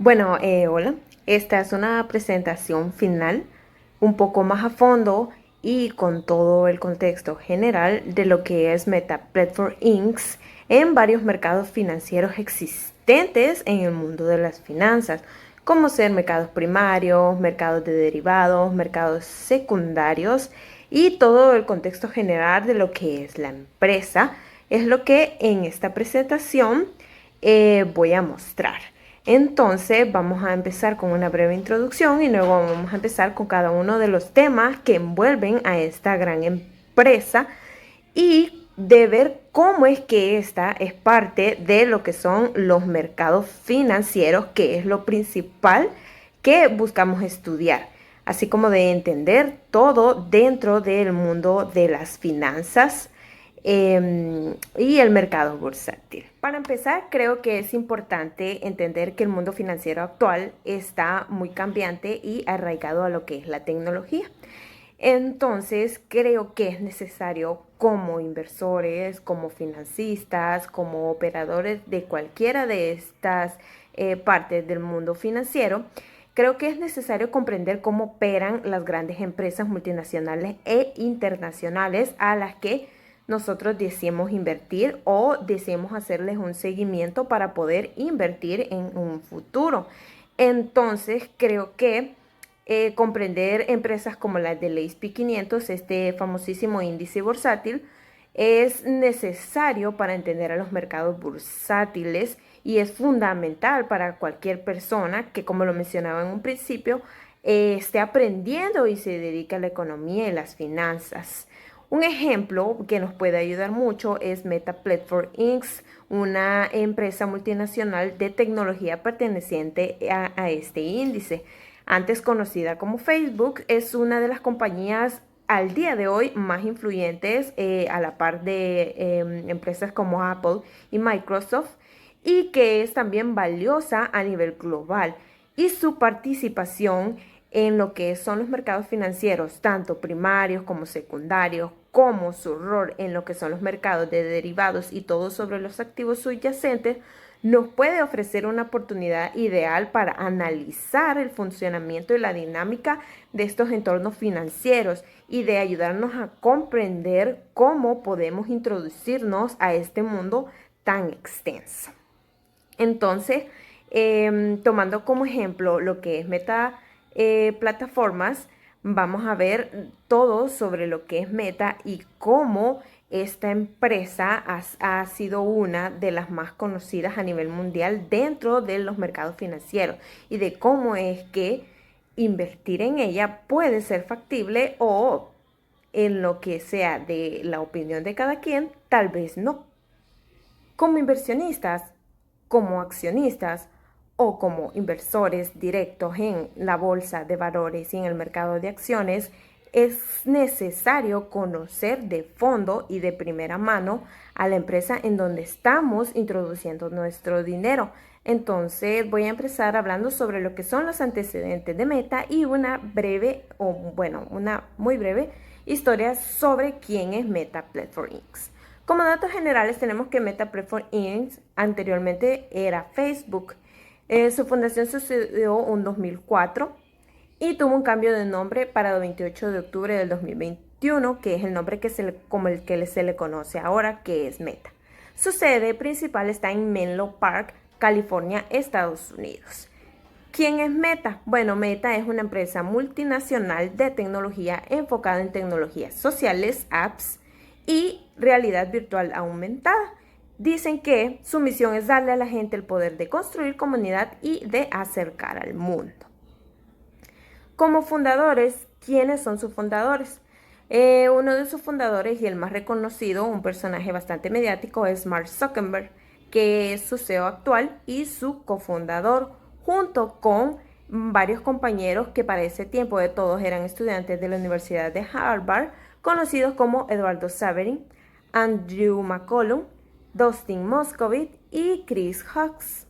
Bueno, hola. Esta es una presentación final, un poco más a fondo y con todo el contexto general de lo que es Meta Platform Inc. en varios mercados financieros existentes en el mundo de las finanzas, como ser mercados primarios, mercados de derivados, mercados secundarios y todo el contexto general de lo que es la empresa. Es lo que en esta presentación voy a mostrar. Entonces vamos a empezar con una breve introducción y luego vamos a empezar con cada uno de los temas que envuelven a esta gran empresa y de ver cómo es que esta es parte de lo que son los mercados financieros, que es lo principal que buscamos estudiar, así como de entender todo dentro del mundo de las finanzas y el mercado bursátil. Para empezar, creo que es importante entender que el mundo financiero actual está muy cambiante y arraigado a lo que es la tecnología. Entonces, creo que es necesario como inversores, como financistas, como operadores de cualquiera de estas partes del mundo financiero, creo que es necesario comprender cómo operan las grandes empresas multinacionales e internacionales a las que nosotros deseemos invertir o deseemos hacerles un seguimiento para poder invertir en un futuro. Entonces, creo que comprender empresas como las del S&P 500, este famosísimo índice bursátil, es necesario para entender a los mercados bursátiles y es fundamental para cualquier persona que, como lo mencionaba en un principio, esté aprendiendo y se dedique a la economía y las finanzas. Un ejemplo que nos puede ayudar mucho es Meta Platform Inc., una empresa multinacional de tecnología perteneciente a este índice. Antes conocida como Facebook, es una de las compañías al día de hoy más influyentes a la par de empresas como Apple y Microsoft y que es también valiosa a nivel global. Y su participación en lo que son los mercados financieros, tanto primarios como secundarios, como su rol en lo que son los mercados de derivados y todo sobre los activos subyacentes, nos puede ofrecer una oportunidad ideal para analizar el funcionamiento y la dinámica de estos entornos financieros y de ayudarnos a comprender cómo podemos introducirnos a este mundo tan extenso. Entonces, tomando como ejemplo lo que es Meta Plataformas, vamos a ver todo sobre lo que es Meta y cómo esta empresa ha sido una de las más conocidas a nivel mundial dentro de los mercados financieros y de cómo es que invertir en ella puede ser factible o en lo que sea de la opinión de cada quien, tal vez no. Como inversionistas, como accionistas o como inversores directos en la bolsa de valores y en el mercado de acciones, es necesario conocer de fondo y de primera mano a la empresa en donde estamos introduciendo nuestro dinero. Entonces voy a empezar hablando sobre lo que son los antecedentes de Meta y una breve, o bueno, una muy breve historia sobre quién es Meta Platform Inc. Como datos generales tenemos que Meta Platform Inc. anteriormente era Facebook. Su fundación sucedió en 2004 y tuvo un cambio de nombre para el 28 de octubre del 2021, que es el nombre como el que se le conoce ahora, que es Meta. Su sede principal está en Menlo Park, California, Estados Unidos. ¿Quién es Meta? Bueno, Meta es una empresa multinacional de tecnología enfocada en tecnologías sociales, apps y realidad virtual aumentada. Dicen que su misión es darle a la gente el poder de construir comunidad y de acercar al mundo. Como fundadores, ¿quiénes son sus fundadores? Uno de sus fundadores y el más reconocido, un personaje bastante mediático, es Mark Zuckerberg, que es su CEO actual y su cofundador, junto con varios compañeros que para ese tiempo de todos eran estudiantes de la Universidad de Harvard, conocidos como Eduardo Saverin, Andrew McCollum, Dustin Moskovitz y Chris Hawkes.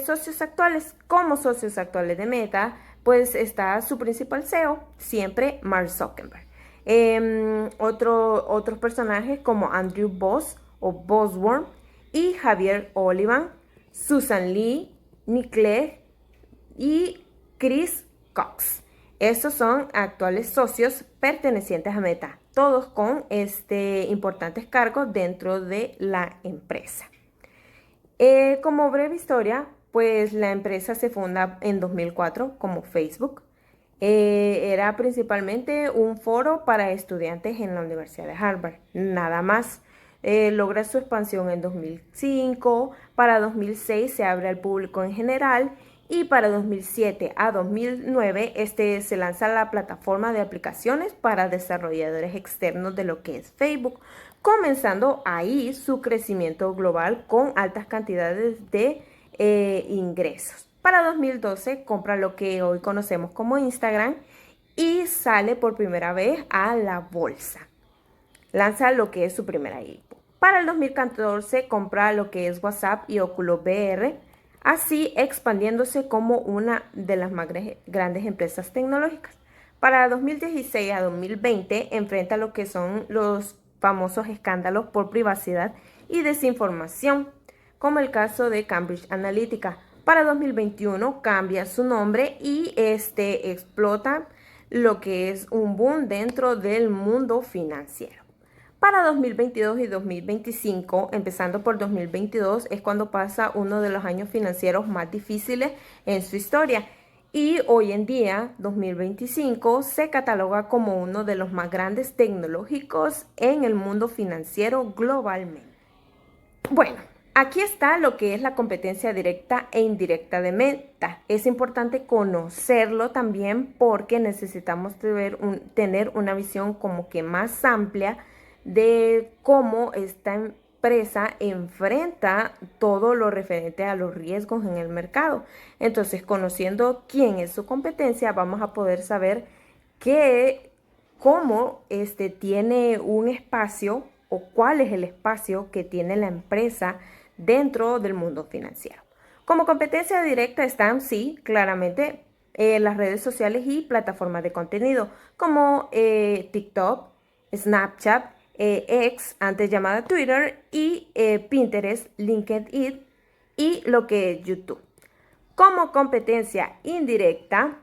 Socios actuales, como socios actuales de Meta, pues está su principal CEO, siempre Mark Zuckerberg. Otros personajes como Andrew Boss o Bosworth y Javier Olivan, Susan Lee, Nick Clegg y Chris Cox. Estos son actuales socios pertenecientes a Meta, todos con importantes cargos dentro de la empresa. Como breve historia, pues la empresa se funda en 2004 como Facebook. Era principalmente un foro para estudiantes en la Universidad de Harvard, nada más. Logra su expansión en 2005, para 2006 se abre al público en general y para 2007 a 2009 se lanza la plataforma de aplicaciones para desarrolladores externos de lo que es Facebook, comenzando ahí su crecimiento global con altas cantidades de ingresos. Para 2012 compra lo que hoy conocemos como Instagram y sale por primera vez a la bolsa. Lanza lo que es su primera IPO. Para el 2014 compra lo que es WhatsApp y Oculus VR, así expandiéndose como una de las más grandes empresas tecnológicas. Para 2016 a 2020 enfrenta lo que son los famosos escándalos por privacidad y desinformación, como el caso de Cambridge Analytica. Para 2021 cambia su nombre y explota lo que es un boom dentro del mundo financiero. Para 2022 y 2025, empezando por 2022, es cuando pasa uno de los años financieros más difíciles en su historia. Y hoy en día, 2025, se cataloga como uno de los más grandes tecnológicos en el mundo financiero globalmente. Bueno, aquí está lo que es la competencia directa e indirecta de Meta. Es importante conocerlo también porque necesitamos tener una visión como que más amplia de cómo esta empresa enfrenta todo lo referente a los riesgos en el mercado. Entonces, conociendo quién es su competencia, vamos a poder saber cómo tiene un espacio o cuál es el espacio que tiene la empresa dentro del mundo financiero. Como competencia directa están, sí, claramente, las redes sociales y plataformas de contenido como TikTok, Snapchat, X, antes llamada Twitter, y Pinterest, LinkedIn y lo que es YouTube. Como competencia indirecta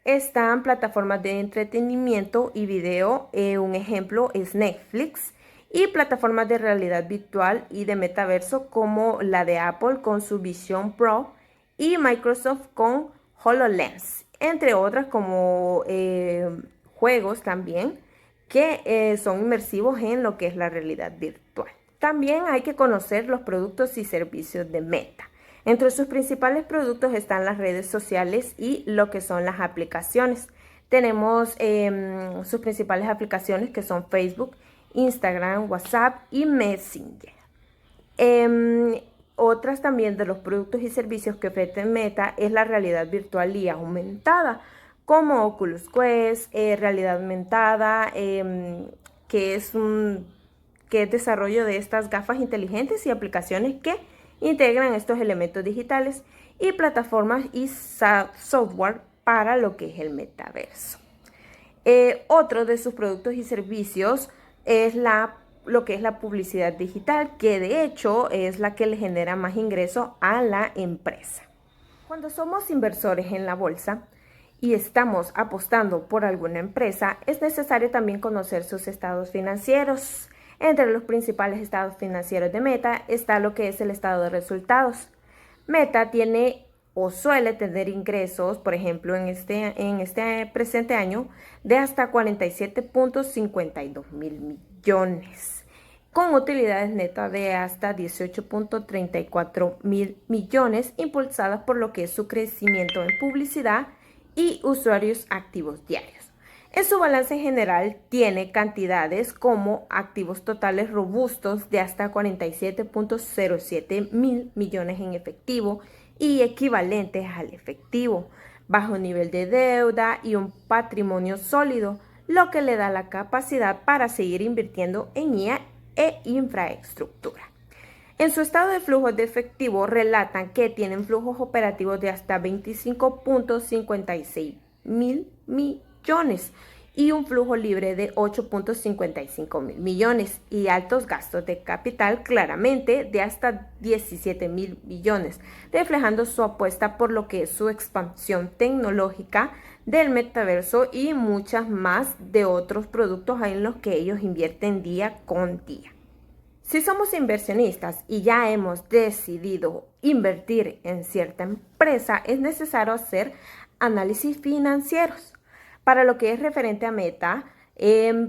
están plataformas de entretenimiento y video, un ejemplo es Netflix, y plataformas de realidad virtual y de metaverso como la de Apple con su Vision Pro y Microsoft con HoloLens, entre otras como juegos también que son inmersivos en lo que es la realidad virtual. También hay que conocer los productos y servicios de Meta. Entre sus principales productos están las redes sociales y lo que son las aplicaciones. Tenemos sus principales aplicaciones que son Facebook, Instagram, WhatsApp y Messenger. Otras también de los productos y servicios que ofrece Meta es la realidad virtual y aumentada, como Oculus Quest, realidad aumentada, que es desarrollo de estas gafas inteligentes y aplicaciones que integran estos elementos digitales y plataformas y software para lo que es el metaverso. Otro de sus productos y servicios es lo que es la publicidad digital, que de hecho es la que le genera más ingresos a la empresa. Cuando somos inversores en la bolsa y estamos apostando por alguna empresa, es necesario también conocer sus estados financieros. Entre los principales estados financieros de Meta está lo que es el estado de resultados. Meta tiene o suele tener ingresos, por ejemplo, en este presente año, de hasta 47.52 mil millones, con utilidades netas de hasta 18.34 mil millones, impulsadas por lo que es su crecimiento en publicidad y usuarios activos diarios. En su balance general tiene cantidades como activos totales robustos de hasta 47.07 mil millones en efectivo y equivalentes al efectivo, bajo nivel de deuda y un patrimonio sólido, lo que le da la capacidad para seguir invirtiendo en IA e infraestructura. En su estado de flujos de efectivo relatan que tienen flujos operativos de hasta 25.56 mil millones y un flujo libre de 8.55 mil millones y altos gastos de capital claramente de hasta 17 mil millones, reflejando su apuesta por lo que es su expansión tecnológica del metaverso y muchas más de otros productos en los que ellos invierten día con día. Si somos inversionistas y ya hemos decidido invertir en cierta empresa, es necesario hacer análisis financieros. Para lo que es referente a Meta,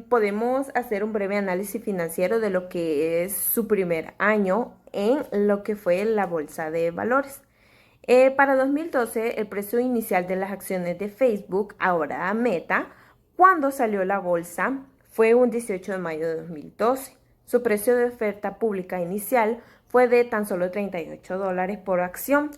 podemos hacer un breve análisis financiero de lo que es su primer año en lo que fue la bolsa de valores. Para 2012, el precio inicial de las acciones de Facebook, ahora Meta, cuando salió la bolsa, fue un 18 de mayo de 2012. Su precio de oferta pública inicial fue de tan solo $38 por acción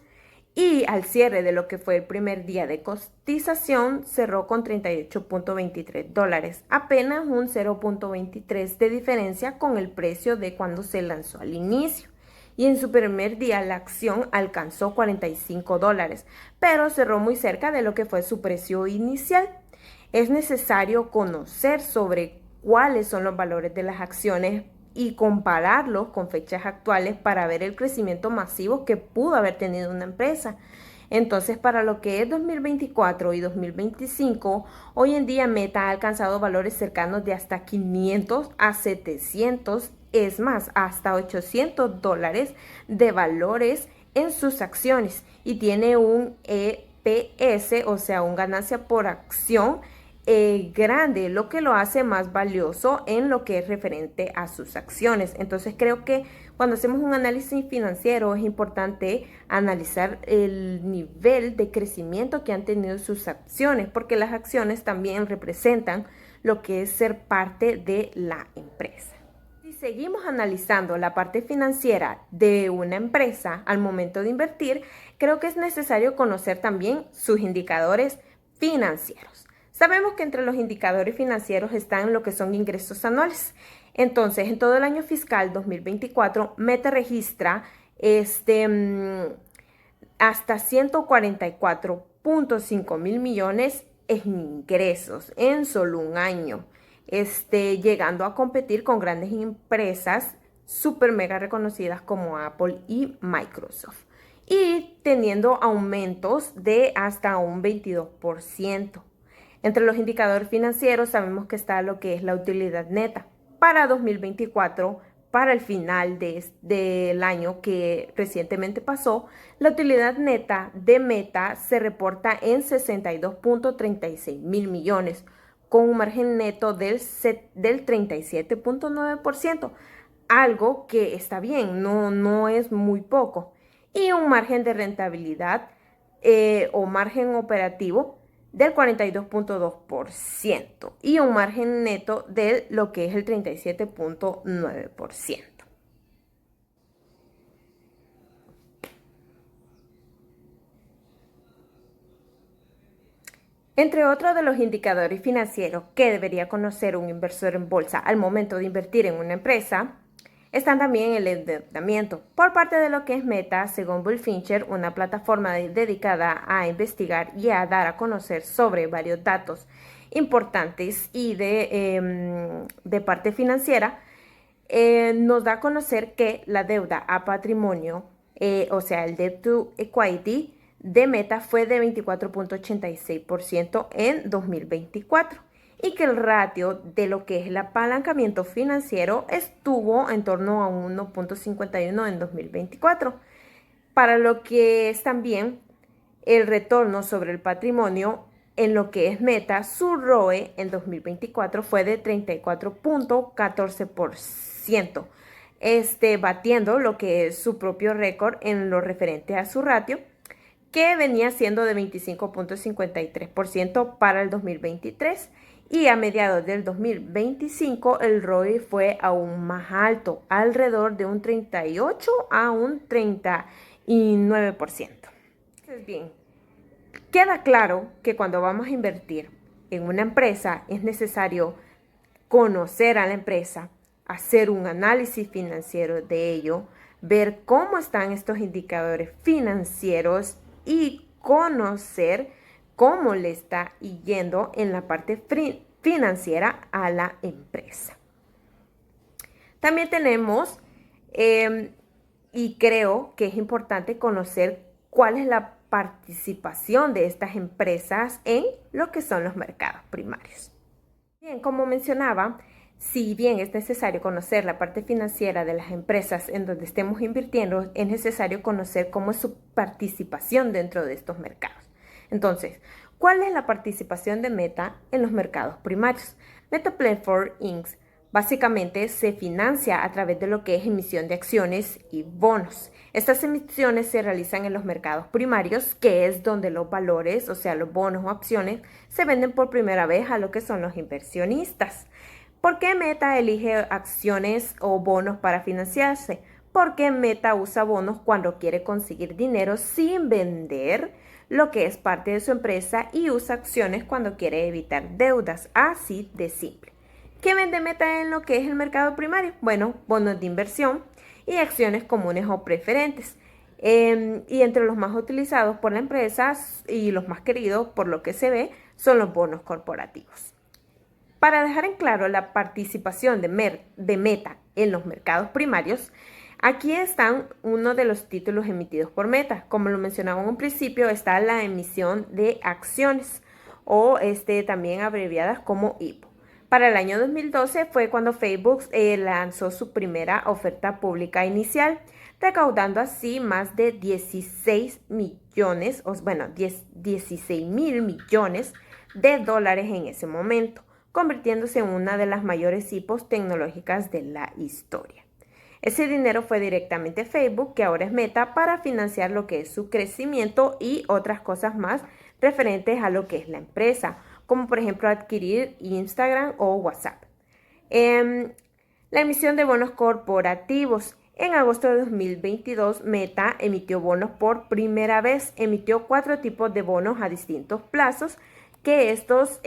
y al cierre de lo que fue el primer día de cotización cerró con $38.23, apenas un 0.23 de diferencia con el precio de cuando se lanzó al inicio. Y en su primer día la acción alcanzó $45, pero cerró muy cerca de lo que fue su precio inicial. Es necesario conocer sobre cuáles son los valores de las acciones y compararlos con fechas actuales para ver el crecimiento masivo que pudo haber tenido una empresa. Entonces, para lo que es 2024 y 2025, hoy en día Meta ha alcanzado valores cercanos de hasta 500 a 700, es más, hasta $800 de valores en sus acciones y tiene un EPS, o sea, un ganancia por acción grande, lo que lo hace más valioso en lo que es referente a sus acciones. Entonces creo que cuando hacemos un análisis financiero es importante analizar el nivel de crecimiento que han tenido sus acciones, porque las acciones también representan lo que es ser parte de la empresa. Si seguimos analizando la parte financiera de una empresa al momento de invertir, creo que es necesario conocer también sus indicadores financieros. Sabemos que entre los indicadores financieros están lo que son ingresos anuales. Entonces, en todo el año fiscal 2024, Meta registra hasta 144.5 mil millones en ingresos en solo un año, llegando a competir con grandes empresas super mega reconocidas como Apple y Microsoft y teniendo aumentos de hasta un 22%. Entre los indicadores financieros sabemos que está lo que es la utilidad neta. Para 2024, para el final del año que recientemente pasó, la utilidad neta de Meta se reporta en 62.36 mil millones, con un margen neto del 37.9%, algo que está bien, no es muy poco, y un margen de rentabilidad o margen operativo del 42.2% y un margen neto de lo que es el 37.9%. Entre otros de los indicadores financieros que debería conocer un inversor en bolsa al momento de invertir en una empresa, están también el endeudamiento por parte de lo que es Meta, según Bullfincher, una plataforma dedicada a investigar y a dar a conocer sobre varios datos importantes y de parte financiera, nos da a conocer que la deuda a patrimonio, o sea, el debt to equity de Meta fue de 24.86% en 2024. Y que el ratio de lo que es el apalancamiento financiero estuvo en torno a 1.51 en 2024, para lo que es también el retorno sobre el patrimonio en lo que es Meta. Su ROE en 2024 fue de 34.14%, batiendo lo que es su propio récord en lo referente a su ratio, que venía siendo de 25.53% para el 2023. Y a mediados del 2025 el ROE fue aún más alto, alrededor de un 38 a un 39%. Entonces, bien, queda claro que cuando vamos a invertir en una empresa es necesario conocer a la empresa, hacer un análisis financiero de ello, ver cómo están estos indicadores financieros y conocer cómo le está yendo en la parte financiera a la empresa. También tenemos, y creo que es importante conocer cuál es la participación de estas empresas en lo que son los mercados primarios. Bien, como mencionaba, si bien es necesario conocer la parte financiera de las empresas en donde estemos invirtiendo, es necesario conocer cómo es su participación dentro de estos mercados. Entonces, ¿cuál es la participación de Meta en los mercados primarios? Meta Platforms Inc. básicamente se financia a través de lo que es emisión de acciones y bonos. Estas emisiones se realizan en los mercados primarios, que es donde los valores, o sea, los bonos o acciones, se venden por primera vez a lo que son los inversionistas. ¿Por qué Meta elige acciones o bonos para financiarse? Porque Meta usa bonos cuando quiere conseguir dinero sin vender lo que es parte de su empresa y usa acciones cuando quiere evitar deudas. Así de simple. ¿Qué vende Meta en lo que es el mercado primario? Bueno, bonos de inversión y acciones comunes o preferentes. Y entre los más utilizados por la empresa y los más queridos, por lo que se ve, son los bonos corporativos. Para dejar en claro la participación de Meta en los mercados primarios, aquí están uno de los títulos emitidos por Meta. Como lo mencionaba en un principio, está la emisión de acciones o también abreviadas como IPO. Para el año 2012 fue cuando Facebook lanzó su primera oferta pública inicial, recaudando así más de 16 millones, 16 mil millones de dólares en ese momento, convirtiéndose en una de las mayores IPOs tecnológicas de la historia. Ese dinero fue directamente a Facebook, que ahora es Meta, para financiar lo que es su crecimiento y otras cosas más referentes a lo que es la empresa, como por ejemplo adquirir Instagram o WhatsApp. La emisión de bonos corporativos. En agosto de 2022, Meta emitió bonos por primera vez. Emitió 4 tipos de bonos a distintos plazos, que estos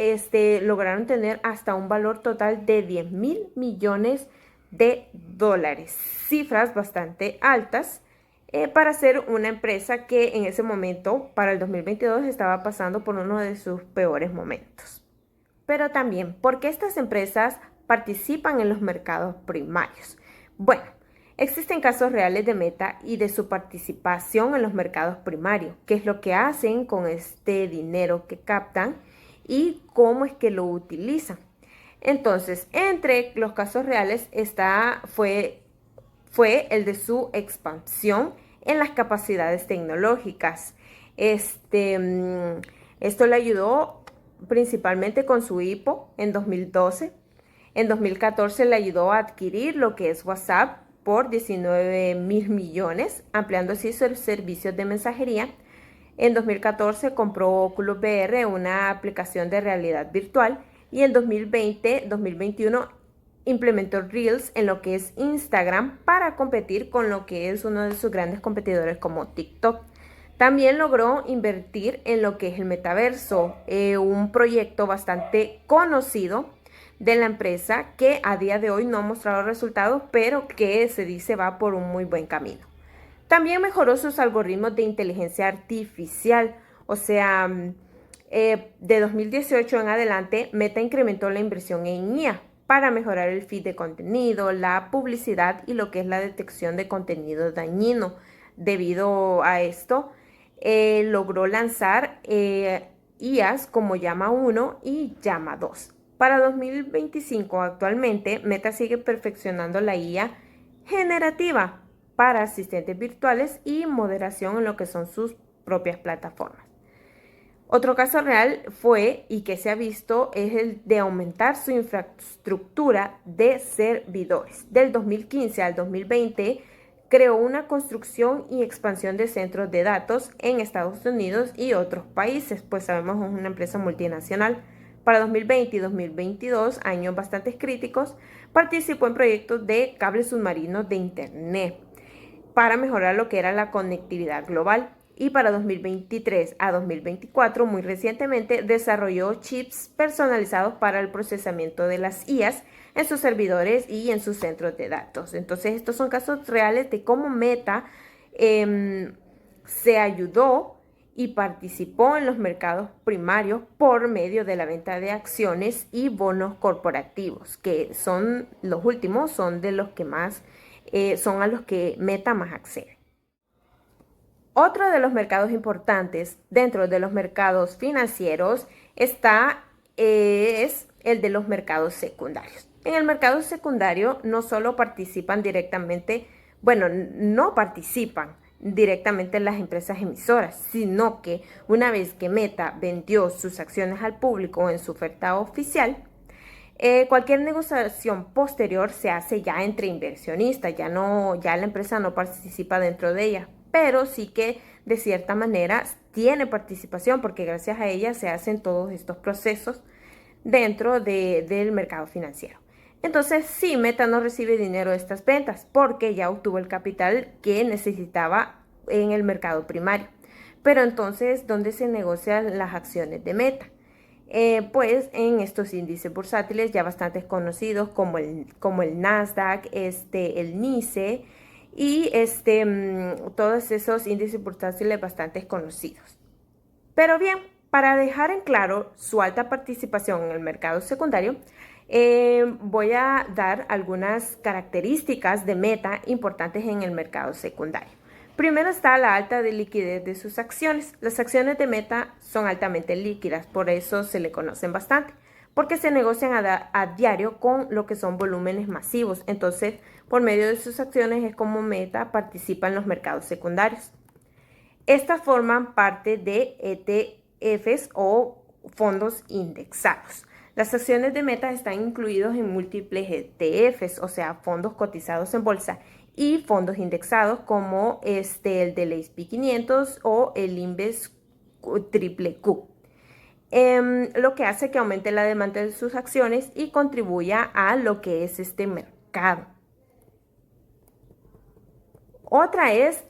lograron tener hasta un valor total de 10 mil millones de dólares. Cifras bastante altas para ser una empresa que en ese momento, para el 2022, estaba pasando por uno de sus peores momentos. Pero también, ¿por qué estas empresas participan en los mercados primarios? Bueno, existen casos reales de Meta y de su participación en los mercados primarios. ¿Qué es lo que hacen con este dinero que captan y cómo es que lo utilizan? Entonces, entre los casos reales fue el de su expansión en las capacidades tecnológicas. Esto le ayudó principalmente con su IPO en 2012. En 2014 le ayudó a adquirir lo que es WhatsApp por 19 mil millones, ampliando así sus servicios de mensajería. En 2014 compró Oculus VR, una aplicación de realidad virtual, y en 2020-2021 implementó Reels en lo que es Instagram para competir con lo que es uno de sus grandes competidores como TikTok. También logró invertir en lo que es el metaverso, un proyecto bastante conocido de la empresa que a día de hoy no ha mostrado resultados, pero que se dice va por un muy buen camino. También mejoró sus algoritmos de inteligencia artificial, o sea, de 2018 en adelante, Meta incrementó la inversión en IA para mejorar el feed de contenido, la publicidad y lo que es la detección de contenido dañino. Debido a esto, logró lanzar IAs como Llama 1 y Llama 2. Para 2025 actualmente, Meta sigue perfeccionando la IA generativa para asistentes virtuales y moderación en lo que son sus propias plataformas. Otro caso real fue, y que se ha visto, es el de aumentar su infraestructura de servidores. Del 2015 al 2020, creó una construcción y expansión de centros de datos en Estados Unidos y otros países, pues sabemos que es una empresa multinacional. Para 2020 y 2022, años bastante críticos, participó en proyectos de cables submarinos de Internet para mejorar lo que era la conectividad global. Y para 2023 a 2024, muy recientemente, desarrolló chips personalizados para el procesamiento de las IAs en sus servidores y en sus centros de datos. Entonces, estos son casos reales de cómo Meta se ayudó y participó en los mercados primarios por medio de la venta de acciones y bonos corporativos, que son los últimos, son de los que más, son a los que Meta más accede. Otro de los mercados importantes dentro de los mercados financieros es el de los mercados secundarios. En el mercado secundario no solo participan directamente, bueno, no participan directamente las empresas emisoras, sino que una vez que Meta vendió sus acciones al público en su oferta oficial, cualquier negociación posterior se hace ya entre inversionistas, ya la empresa no participa dentro de ella, pero sí que de cierta manera tiene participación porque gracias a ella se hacen todos estos procesos dentro del mercado financiero. Entonces, sí, Meta no recibe dinero de estas ventas porque ya obtuvo el capital que necesitaba en el mercado primario. Pero entonces, ¿dónde se negocian las acciones de Meta? Pues en estos índices bursátiles ya bastante conocidos como el Nasdaq, el NYSE y todos esos índices bursátiles bastante conocidos. Pero bien, para dejar en claro su alta participación en el mercado secundario, voy a dar algunas características de Meta importantes en el mercado secundario. Primero está la alta de liquidez de sus acciones. Las acciones de Meta son altamente líquidas, por eso se le conocen bastante, porque se negocian a diario con lo que son volúmenes masivos. Entonces, por medio de sus acciones es como Meta participa en los mercados secundarios. Estas forman parte de ETFs o fondos indexados. Las acciones de Meta están incluidos en múltiples ETFs, o sea, fondos cotizados en bolsa, y fondos indexados como el del S&P 500 o el Index Triple Q. Lo que hace que aumente la demanda de sus acciones y contribuya a lo que es este mercado. Otra es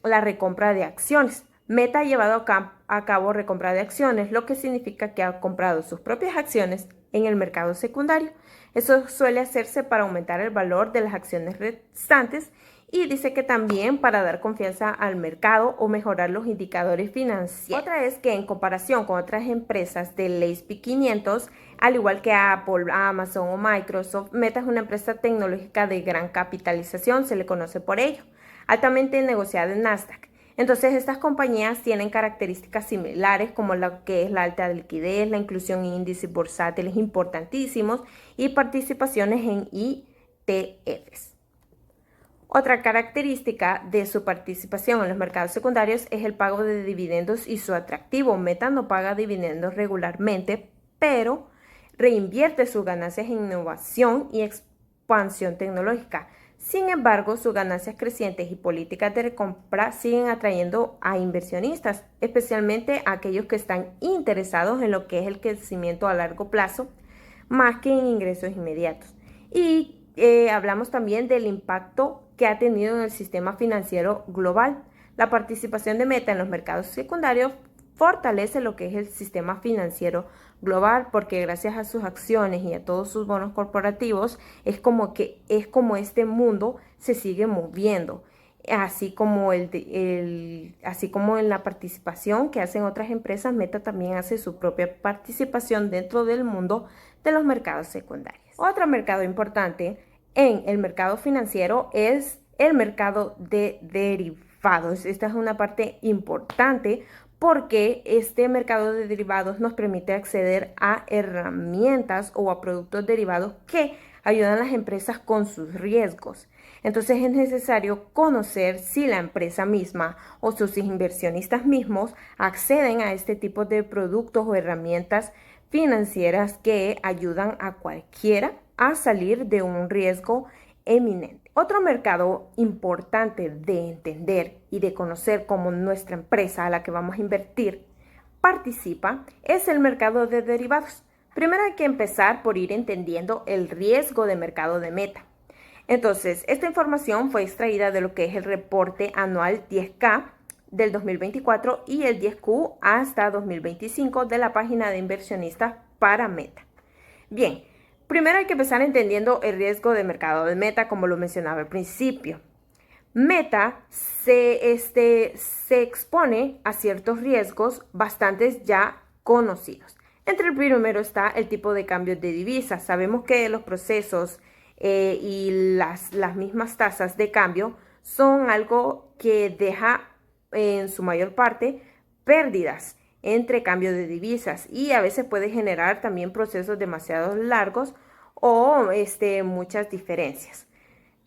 la recompra de acciones. Meta ha llevado a cabo recompra de acciones, lo que significa que ha comprado sus propias acciones en el mercado secundario. Eso suele hacerse para aumentar el valor de las acciones restantes y dice que también para dar confianza al mercado o mejorar los indicadores financieros. Otra es que en comparación con otras empresas del S&P 500, al igual que Apple, Amazon o Microsoft, Meta es una empresa tecnológica de gran capitalización, se le conoce por ello, altamente negociada en Nasdaq. Entonces, estas compañías tienen características similares como lo que es la alta liquidez, la inclusión en índices bursátiles importantísimos y participaciones en ETFs. Otra característica de su participación en los mercados secundarios es el pago de dividendos y su atractivo. Meta no paga dividendos regularmente, pero reinvierte sus ganancias en innovación y expansión tecnológica. Sin embargo, sus ganancias crecientes y políticas de recompra siguen atrayendo a inversionistas, especialmente a aquellos que están interesados en lo que es el crecimiento a largo plazo, más que en ingresos inmediatos. Y hablamos también del impacto que ha tenido en el sistema financiero global. La participación de Meta en los mercados secundarios fortalece lo que es el sistema financiero global porque gracias a sus acciones y a todos sus bonos corporativos es como este mundo se sigue moviendo, así como así como en la participación que hacen otras empresas, Meta también hace su propia participación dentro del mundo de los mercados secundarios. Otro mercado importante en el mercado financiero es el mercado de derivados. Esta es una parte importante porque este mercado de derivados nos permite acceder a herramientas o a productos derivados que ayudan a las empresas con sus riesgos. Entonces es necesario conocer si la empresa misma o sus inversionistas mismos acceden a este tipo de productos o herramientas financieras que ayudan a cualquiera a salir de un riesgo eminente. Otro mercado importante de entender y de conocer como nuestra empresa a la que vamos a invertir participa es el mercado de derivados. Primero hay que empezar por ir entendiendo el riesgo de mercado de Meta. Entonces, esta información fue extraída de lo que es el reporte anual 10K del 2024 y el 10Q hasta 2025 de la página de inversionistas para Meta. Bien, primero hay que empezar entendiendo el riesgo de mercado de Meta, como lo mencionaba al principio. Meta se expone a ciertos riesgos bastante ya conocidos. Entre el primero está el tipo de cambio de divisas. Sabemos que los procesos y las mismas tasas de cambio son algo que deja en su mayor parte pérdidas entre cambio de divisas y a veces puede generar también procesos demasiado largos o muchas diferencias.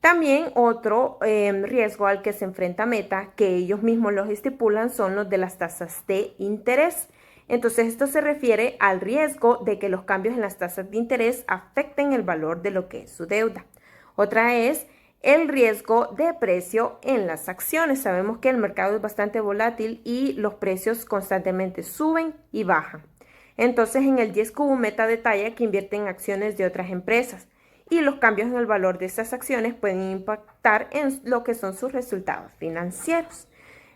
También otro riesgo al que se enfrenta Meta, que ellos mismos los estipulan, son los de las tasas de interés. Entonces esto se refiere al riesgo de que los cambios en las tasas de interés afecten el valor de lo que es su deuda. Otra es el riesgo de precio en las acciones. Sabemos que el mercado es bastante volátil y los precios constantemente suben y bajan. Entonces en el 10Q Meta detalla que invierte en acciones de otras empresas y los cambios en el valor de estas acciones pueden impactar en lo que son sus resultados financieros.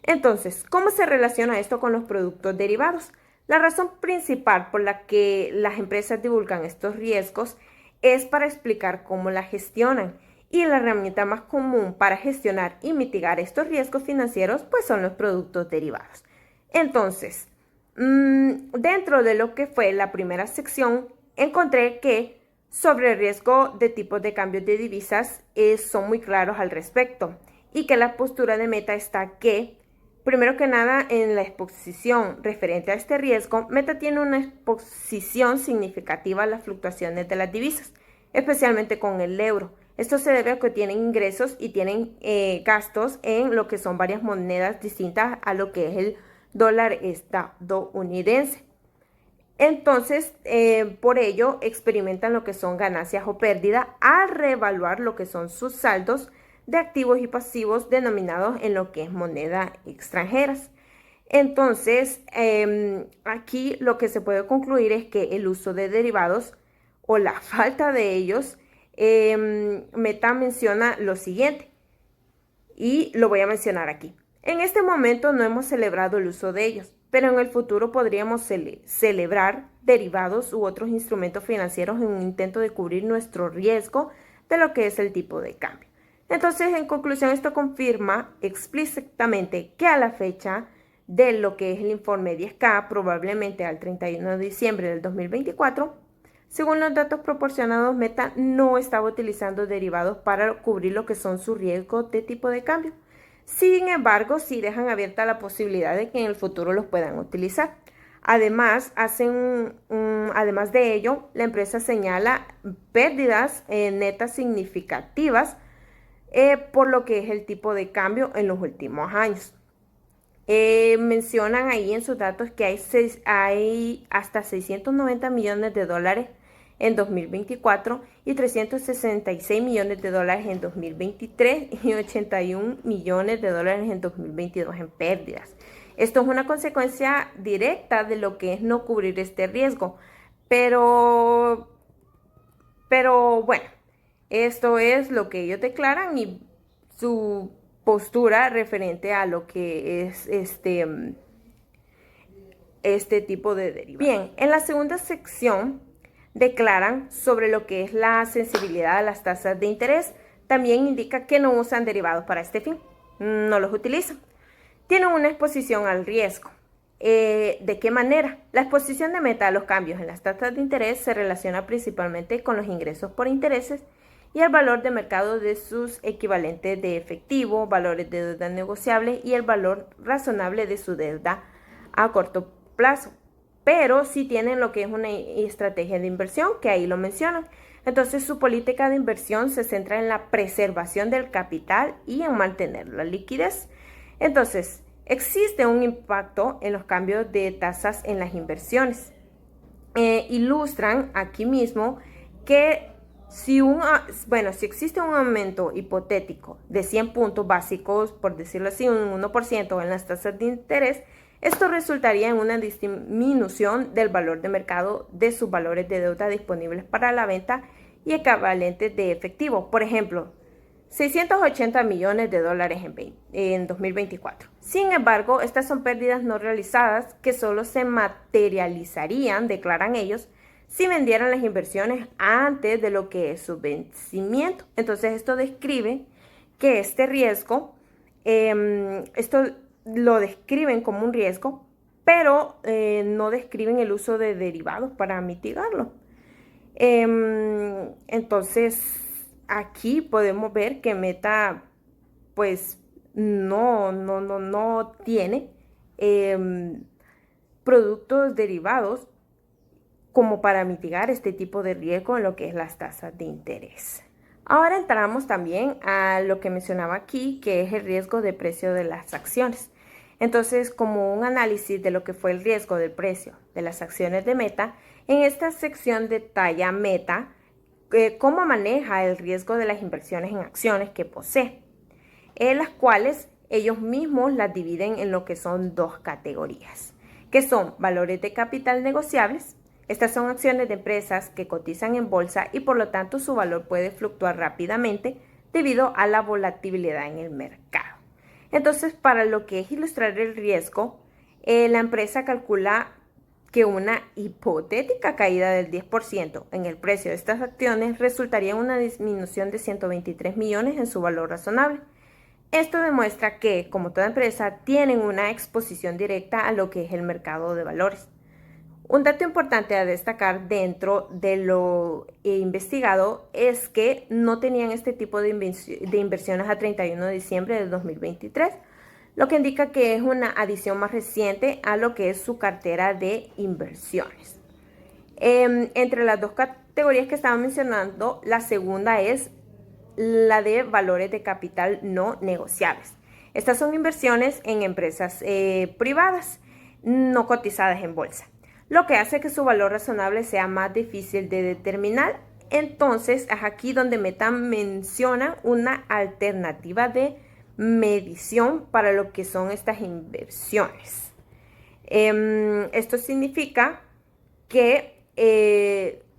Entonces, ¿cómo se relaciona esto con los productos derivados? La razón principal por la que las empresas divulgan estos riesgos es para explicar cómo la gestionan. Y la herramienta más común para gestionar y mitigar estos riesgos financieros pues son los productos derivados. Entonces, dentro de lo que fue la primera sección, encontré que sobre el riesgo de tipos de cambios de divisas son muy claros al respecto y que la postura de Meta está que, primero que nada, en la exposición referente a este riesgo, Meta tiene una exposición significativa a las fluctuaciones de las divisas, especialmente con el euro. Esto se debe a que tienen ingresos y tienen gastos en lo que son varias monedas distintas a lo que es el dólar estadounidense. Entonces, por ello, experimentan lo que son ganancias o pérdidas al reevaluar lo que son sus saldos de activos y pasivos denominados en lo que es moneda extranjeras. Entonces, aquí lo que se puede concluir es que el uso de derivados o la falta de ellos, Meta menciona lo siguiente y lo voy a mencionar aquí. En este momento no hemos celebrado el uso de ellos, pero en el futuro podríamos celebrar derivados u otros instrumentos financieros en un intento de cubrir nuestro riesgo de lo que es el tipo de cambio. Entonces, en conclusión, esto confirma explícitamente que a la fecha de lo que es el informe 10K, probablemente al 31 de diciembre del 2024, según los datos proporcionados, Meta no estaba utilizando derivados para cubrir lo que son sus riesgos de tipo de cambio. Sin embargo, sí dejan abierta la posibilidad de que en el futuro los puedan utilizar. Además, además de ello, la empresa señala pérdidas netas significativas por lo que es el tipo de cambio en los últimos años. Mencionan ahí en sus datos que hay hasta 690 millones de dólares en 2024 y 366 millones de dólares en 2023 y 81 millones de dólares en 2022 en pérdidas. Esto es una consecuencia directa de lo que es no cubrir este riesgo, pero bueno, esto es lo que ellos declaran y su postura referente a lo que es este tipo de derivados. Bien, en la segunda sección declaran sobre lo que es la sensibilidad a las tasas de interés. También indica que no usan derivados para este fin, no los utilizan. Tienen una exposición al riesgo. ¿De qué manera? La exposición de Meta a los cambios en las tasas de interés se relaciona principalmente con los ingresos por intereses y el valor de mercado de sus equivalentes de efectivo, valores de deuda negociable y el valor razonable de su deuda a corto plazo. Pero sí tienen lo que es una estrategia de inversión, que ahí lo mencionan. Entonces su política de inversión se centra en la preservación del capital y en mantener la liquidez. Entonces, existe un impacto en los cambios de tasas en las inversiones. Ilustran aquí mismo que si existe un aumento hipotético de 100 puntos básicos, por decirlo así, un 1% en las tasas de interés, esto resultaría en una disminución del valor de mercado de sus valores de deuda disponibles para la venta y equivalentes de efectivo. Por ejemplo, 680 millones de dólares en 2024. Sin embargo, estas son pérdidas no realizadas que solo se materializarían, declaran ellos, si vendieran las inversiones antes de lo que es su vencimiento. Entonces, esto describe que este riesgo Esto lo describen como un riesgo, pero no describen el uso de derivados para mitigarlo. Entonces, aquí podemos ver que Meta, pues, no tiene productos derivados como para mitigar este tipo de riesgo en lo que es las tasas de interés. Ahora entramos también a lo que mencionaba aquí, que es el riesgo de precio de las acciones. Entonces, como un análisis de lo que fue el riesgo del precio de las acciones de Meta, en esta sección detalla Meta cómo maneja el riesgo de las inversiones en acciones que posee, en las cuales ellos mismos las dividen en lo que son dos categorías, que son valores de capital negociables. Estas son acciones de empresas que cotizan en bolsa y por lo tanto su valor puede fluctuar rápidamente debido a la volatilidad en el mercado. Entonces, para lo que es ilustrar el riesgo, la empresa calcula que una hipotética caída del 10% en el precio de estas acciones resultaría en una disminución de 123 millones en su valor razonable. Esto demuestra que, como toda empresa, tienen una exposición directa a lo que es el mercado de valores. Un dato importante a destacar dentro de lo investigado es que no tenían este tipo de inversiones a 31 de diciembre de 2023, lo que indica que es una adición más reciente a lo que es su cartera de inversiones. Entre las dos categorías que estaba mencionando, la segunda es la de valores de capital no negociables. Estas son inversiones en empresas privadas no cotizadas en bolsa, lo que hace que su valor razonable sea más difícil de determinar. Entonces, es aquí donde Meta menciona una alternativa de medición para lo que son estas inversiones. Esto significa que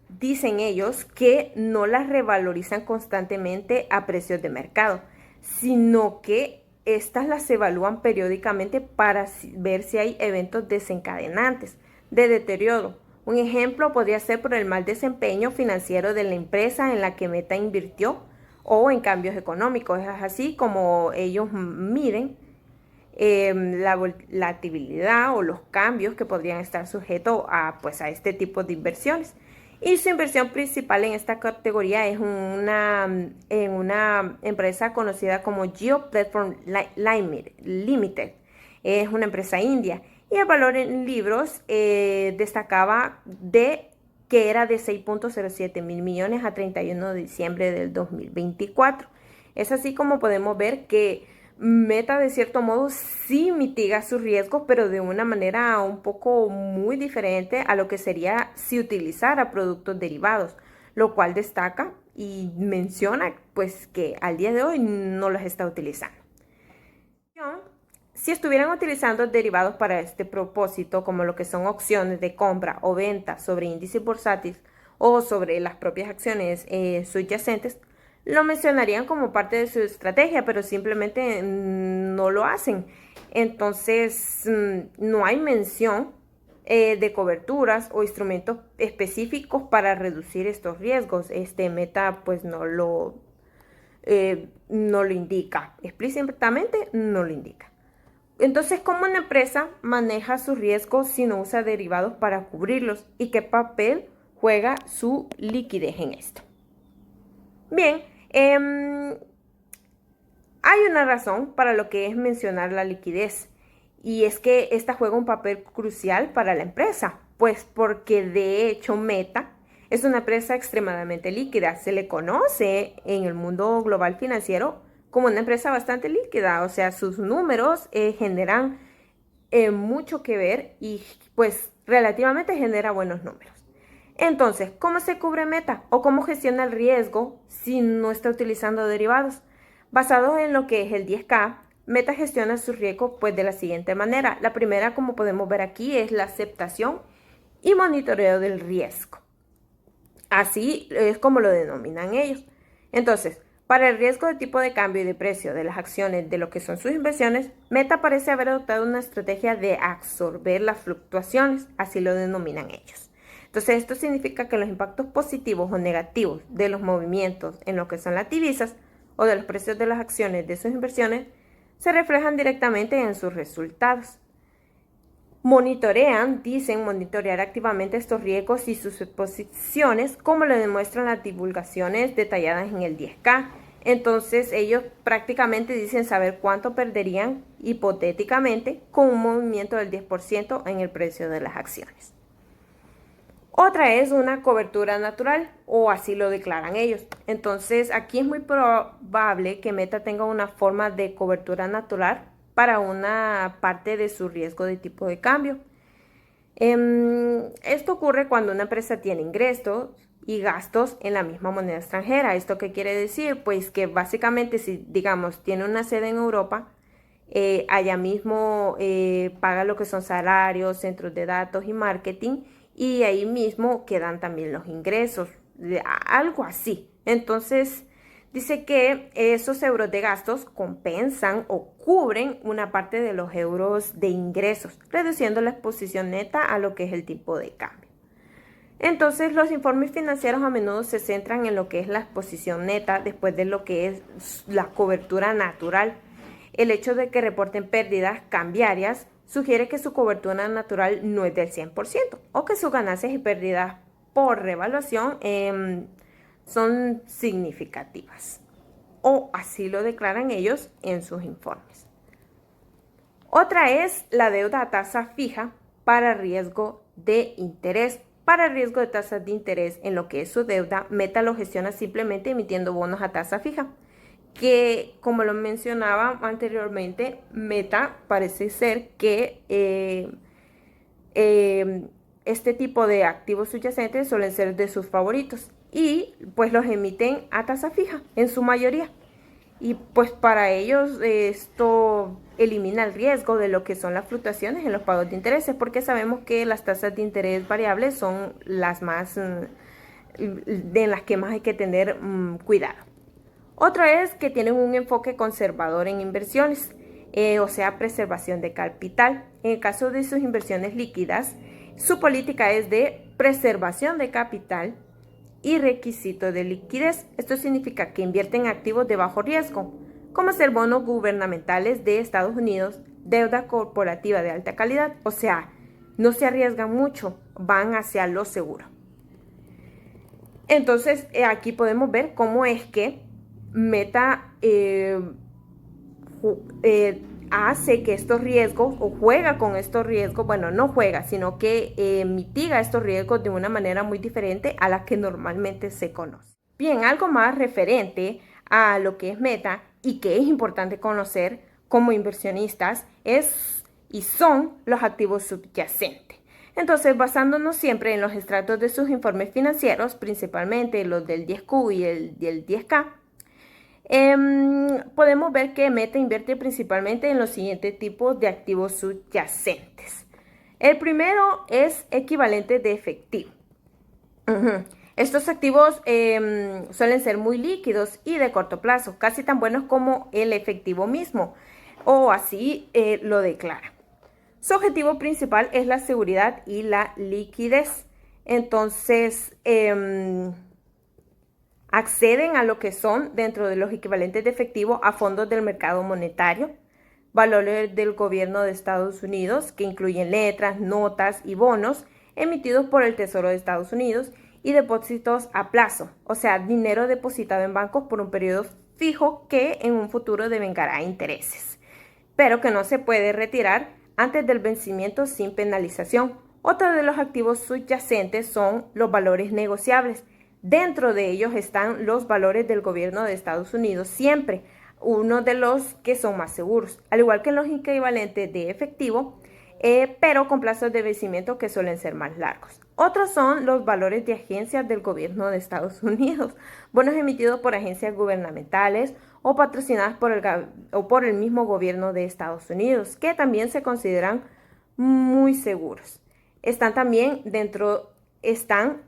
dicen ellos que no las revalorizan constantemente a precios de mercado, sino que estas las evalúan periódicamente para ver si hay eventos desencadenantes de deterioro. Un ejemplo podría ser por el mal desempeño financiero de la empresa en la que Meta invirtió o en cambios económicos. Es así como ellos miden la volatilidad o los cambios que podrían estar sujetos a, pues, a este tipo de inversiones. Y su inversión principal en esta categoría es en una empresa conocida como Jio Platform Limited. Es una empresa india. Y el valor en libros destacaba de que era de 6.07 mil millones a 31 de diciembre del 2024. Es así como podemos ver que Meta de cierto modo sí mitiga sus riesgos, pero de una manera un poco muy diferente a lo que sería si utilizara productos derivados, lo cual destaca y menciona pues que al día de hoy no los está utilizando. Si estuvieran utilizando derivados para este propósito, como lo que son opciones de compra o venta sobre índices bursátiles o sobre las propias acciones subyacentes, lo mencionarían como parte de su estrategia, pero simplemente no lo hacen. Entonces, no hay mención de coberturas o instrumentos específicos para reducir estos riesgos. Meta pues no lo indica, explícitamente no lo indica. Entonces, ¿cómo una empresa maneja sus riesgos si no usa derivados para cubrirlos? ¿Y qué papel juega su liquidez en esto? Bien, hay una razón para lo que es mencionar la liquidez, y es que esta juega un papel crucial para la empresa, pues porque de hecho Meta es una empresa extremadamente líquida. Se le conoce en el mundo global financiero como una empresa bastante líquida, o sea, sus números generan mucho que ver y pues relativamente genera buenos números. Entonces, ¿cómo se cubre Meta o cómo gestiona el riesgo si no está utilizando derivados? Basado en lo que es el 10K, Meta gestiona su riesgo pues de la siguiente manera. La primera, como podemos ver aquí, es la aceptación y monitoreo del riesgo. Así es como lo denominan ellos. Entonces, para el riesgo de tipo de cambio y de precio de las acciones de lo que son sus inversiones, Meta parece haber adoptado una estrategia de absorber las fluctuaciones, así lo denominan ellos. Entonces, esto significa que los impactos positivos o negativos de los movimientos en lo que son las divisas o de los precios de las acciones de sus inversiones se reflejan directamente en sus resultados. Dicen monitorear activamente estos riesgos y sus exposiciones, como lo demuestran las divulgaciones detalladas en el 10K. Entonces ellos prácticamente dicen saber cuánto perderían hipotéticamente con un movimiento del 10% en el precio de las acciones. Otra es una cobertura natural, o así lo declaran ellos. Entonces aquí es muy probable que Meta tenga una forma de cobertura natural para una parte de su riesgo de tipo de cambio. Esto ocurre cuando una empresa tiene ingresos y gastos en la misma moneda extranjera. ¿Esto qué quiere decir? Pues que básicamente si, digamos, tiene una sede en Europa, allá mismo paga lo que son salarios, centros de datos y marketing, y ahí mismo quedan también los ingresos, algo así. Entonces, dice que esos euros de gastos compensan o cubren una parte de los euros de ingresos, reduciendo la exposición neta a lo que es el tipo de cambio. Entonces, los informes financieros a menudo se centran en lo que es la exposición neta después de lo que es la cobertura natural. El hecho de que reporten pérdidas cambiarias sugiere que su cobertura natural no es del 100% o que sus ganancias y pérdidas por revaluación son significativas, o así lo declaran ellos en sus informes. Otra es la deuda a tasa fija para riesgo de interés. Para riesgo de tasas de interés en lo que es su deuda, Meta lo gestiona simplemente emitiendo bonos a tasa fija, que como lo mencionaba anteriormente, Meta parece ser que este tipo de activos subyacentes suelen ser de sus favoritos y pues los emiten a tasa fija en su mayoría. Y pues para ellos esto elimina el riesgo de lo que son las fluctuaciones en los pagos de intereses, porque sabemos que las tasas de interés variables son las más de las que más hay que tener cuidado. Otra es que tienen un enfoque conservador en inversiones, o sea, preservación de capital. En el caso de sus inversiones líquidas, su política es de preservación de capital y requisito de liquidez. Esto significa que invierten en activos de bajo riesgo, como ser bonos gubernamentales de Estados Unidos, deuda corporativa de alta calidad, o sea, no se arriesgan mucho, van hacia lo seguro. Entonces, aquí podemos ver cómo es que Meta hace que estos riesgos, o juega con estos riesgos, bueno, no juega, sino que mitiga estos riesgos de una manera muy diferente a la que normalmente se conoce. Bien, algo más referente a lo que es Meta y que es importante conocer como inversionistas son los activos subyacentes. Entonces, basándonos siempre en los extractos de sus informes financieros, principalmente los del 10Q y el del 10K, podemos ver que Meta invierte principalmente en los siguientes tipos de activos subyacentes. El primero es equivalente de efectivo. Estos activos suelen ser muy líquidos y de corto plazo, casi tan buenos como el efectivo mismo, o así lo declara. Su objetivo principal es la seguridad y la liquidez. Entonces, acceden a lo que son, dentro de los equivalentes de efectivo, a fondos del mercado monetario, valores del gobierno de Estados Unidos, que incluyen letras, notas y bonos emitidos por el Tesoro de Estados Unidos, y depósitos a plazo, o sea, dinero depositado en bancos por un periodo fijo que en un futuro devengará intereses, pero que no se puede retirar antes del vencimiento sin penalización. Otro de los activos subyacentes son los valores negociables. Dentro de ellos están los valores del gobierno de Estados Unidos, siempre uno de los que son más seguros, al igual que los equivalentes de efectivo, pero con plazos de vencimiento que suelen ser más largos. Otros son los valores de agencias del gobierno de Estados Unidos, bonos emitidos por agencias gubernamentales o patrocinadas por el mismo gobierno de Estados Unidos, que también se consideran muy seguros. Están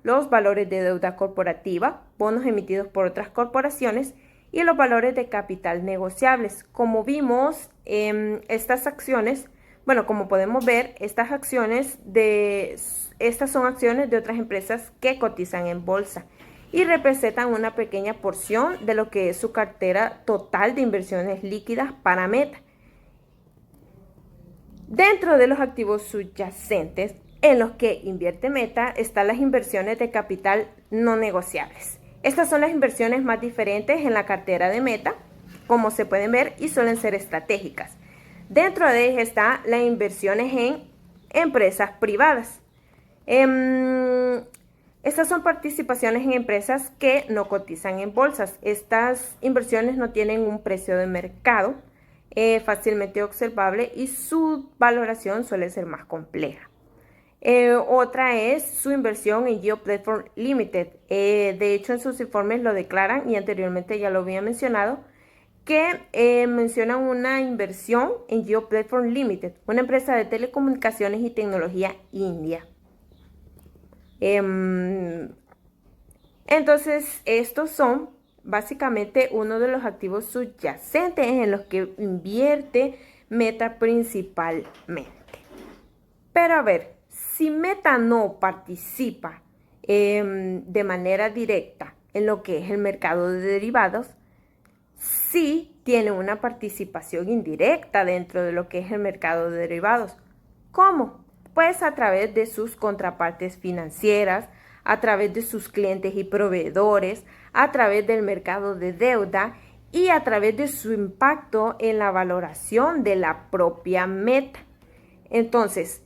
los valores de deuda corporativa, bonos emitidos por otras corporaciones, y los valores de capital negociables. Como vimos, estas acciones, bueno, como podemos ver, estas son acciones de otras empresas que cotizan en bolsa y representan una pequeña porción de lo que es su cartera total de inversiones líquidas para Meta. Dentro de los activos subyacentes en los que invierte Meta están las inversiones de capital no negociables. Estas son las inversiones más diferentes en la cartera de Meta, como se pueden ver, y suelen ser estratégicas. Dentro de ellas están las inversiones en empresas privadas. Estas son participaciones en empresas que no cotizan en bolsas. Estas inversiones no tienen un precio de mercado fácilmente observable y su valoración suele ser más compleja. Otra es su inversión en GeoPlatform Limited. De hecho, en sus informes lo declaran y anteriormente ya lo había mencionado, que mencionan una inversión en GeoPlatform Limited, una empresa de telecomunicaciones y tecnología india. Entonces, estos son básicamente uno de los activos subyacentes en los que invierte Meta principalmente. Pero a ver, si Meta no participa de manera directa en lo que es el mercado de derivados, sí tiene una participación indirecta dentro de lo que es el mercado de derivados. ¿Cómo? Pues a través de sus contrapartes financieras, a través de sus clientes y proveedores, a través del mercado de deuda y a través de su impacto en la valoración de la propia Meta. Entonces,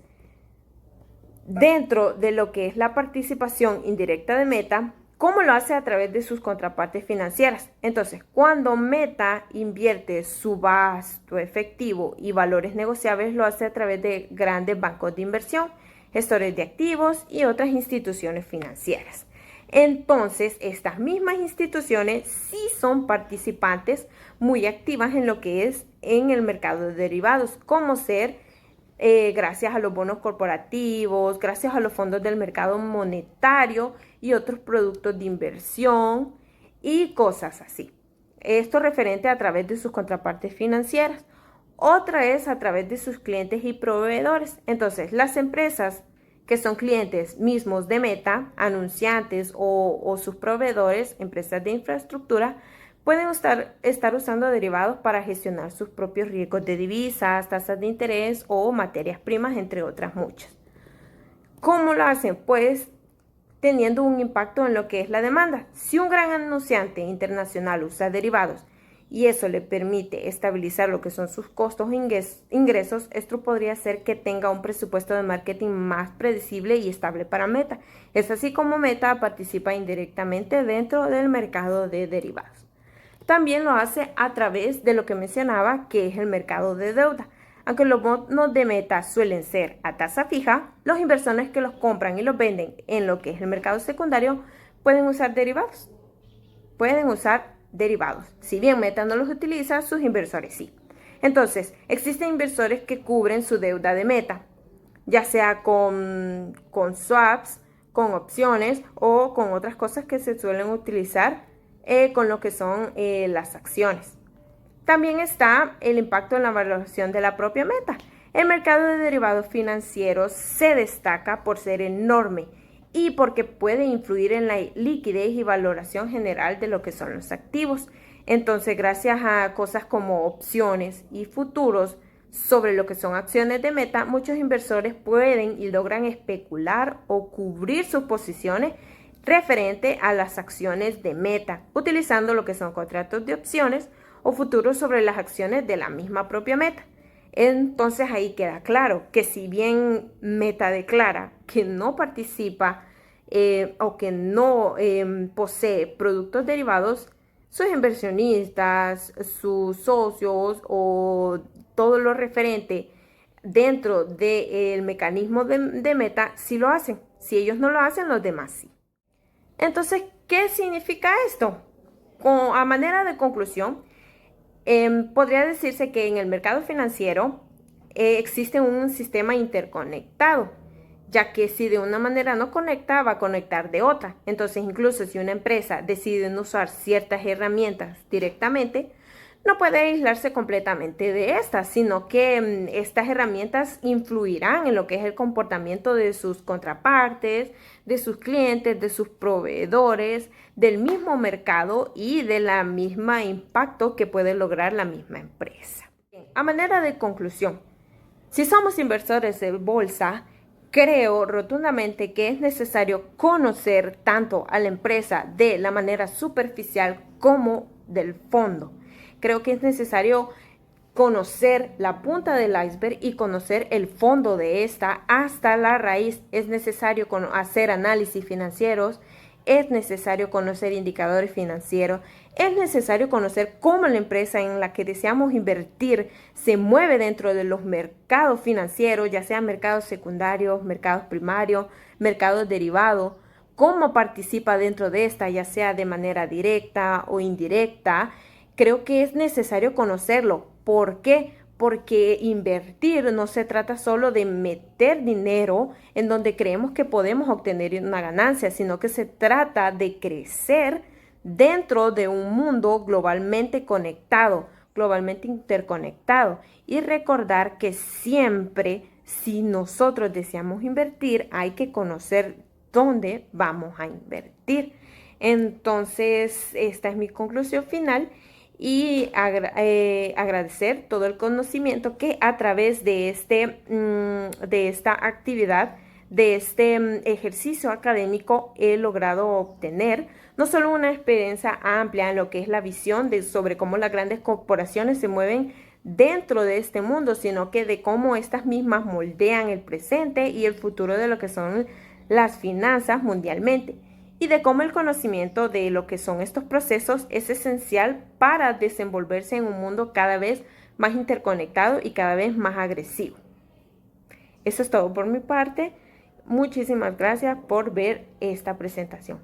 dentro de lo que es la participación indirecta de Meta, ¿cómo lo hace? A través de sus contrapartes financieras. Entonces, cuando Meta invierte su vasto efectivo y valores negociables, lo hace a través de grandes bancos de inversión, gestores de activos y otras instituciones financieras. Entonces, estas mismas instituciones sí son participantes muy activas en lo que es en el mercado de derivados, como ser gracias a los bonos corporativos, gracias a los fondos del mercado monetario y otros productos de inversión y cosas así. Esto referente a través de sus contrapartes financieras. Otra es a través de sus clientes y proveedores. Entonces, las empresas que son clientes mismos de Meta, anunciantes o sus proveedores, empresas de infraestructura, pueden estar usando derivados para gestionar sus propios riesgos de divisas, tasas de interés o materias primas, entre otras muchas. ¿Cómo lo hacen? Pues teniendo un impacto en lo que es la demanda. Si un gran anunciante internacional usa derivados y eso le permite estabilizar lo que son sus costos e ingresos, esto podría hacer que tenga un presupuesto de marketing más predecible y estable para Meta. Es así como Meta participa indirectamente dentro del mercado de derivados. También lo hace a través de lo que mencionaba, que es el mercado de deuda. Aunque los bonos de Meta suelen ser a tasa fija, los inversores que los compran y los venden en lo que es el mercado secundario pueden usar derivados. Si bien Meta no los utiliza, sus inversores sí. Entonces, existen inversores que cubren su deuda de Meta, ya sea con swaps, con opciones o con otras cosas que se suelen utilizar con lo que son las acciones. También está el impacto en la valoración de la propia Meta. El mercado de derivados financieros se destaca por ser enorme y porque puede influir en la liquidez y valoración general de lo que son los activos. Entonces, gracias a cosas como opciones y futuros sobre lo que son acciones de Meta, muchos inversores pueden y logran especular o cubrir sus posiciones referente a las acciones de Meta, utilizando lo que son contratos de opciones o futuros sobre las acciones de la misma propia Meta. Entonces ahí queda claro que si bien Meta declara que no participa o que no posee productos derivados, sus inversionistas, sus socios o todo lo referente dentro del mecanismo de Meta sí lo hacen. Si ellos no lo hacen, los demás sí. Entonces, ¿qué significa esto? A manera de conclusión, podría decirse que en el mercado financiero existe un sistema interconectado, ya que si de una manera no conecta, va a conectar de otra. Entonces, incluso si una empresa decide no usar ciertas herramientas directamente, no puede aislarse completamente de estas, sino que estas herramientas influirán en lo que es el comportamiento de sus contrapartes, de sus clientes, de sus proveedores, del mismo mercado y de la misma impacto que puede lograr la misma empresa. A manera de conclusión, Si somos inversores de bolsa, creo rotundamente que es necesario conocer tanto a la empresa de la manera superficial como del fondo. Creo que es necesario conocer la punta del iceberg y conocer el fondo de esta hasta la raíz. Es necesario hacer análisis financieros, es necesario conocer indicadores financieros, es necesario conocer cómo la empresa en la que deseamos invertir se mueve dentro de los mercados financieros, ya sean mercados secundarios, mercados primarios, mercados derivados, cómo participa dentro de esta, ya sea de manera directa o indirecta. Creo que es necesario conocerlo. ¿Por qué? Porque invertir no se trata solo de meter dinero en donde creemos que podemos obtener una ganancia, sino que se trata de crecer dentro de un mundo globalmente conectado, globalmente interconectado. Y recordar que siempre, si nosotros deseamos invertir, hay que conocer dónde vamos a invertir. Entonces, esta es mi conclusión final y agradecer todo el conocimiento que a través de esta actividad, de este ejercicio académico he logrado obtener no solo una experiencia amplia en lo que es la visión sobre cómo las grandes corporaciones se mueven dentro de este mundo, sino que de cómo estas mismas moldean el presente y el futuro de lo que son las finanzas mundialmente, y de cómo el conocimiento de lo que son estos procesos es esencial para desenvolverse en un mundo cada vez más interconectado y cada vez más agresivo. Eso es todo por mi parte. Muchísimas gracias por ver esta presentación.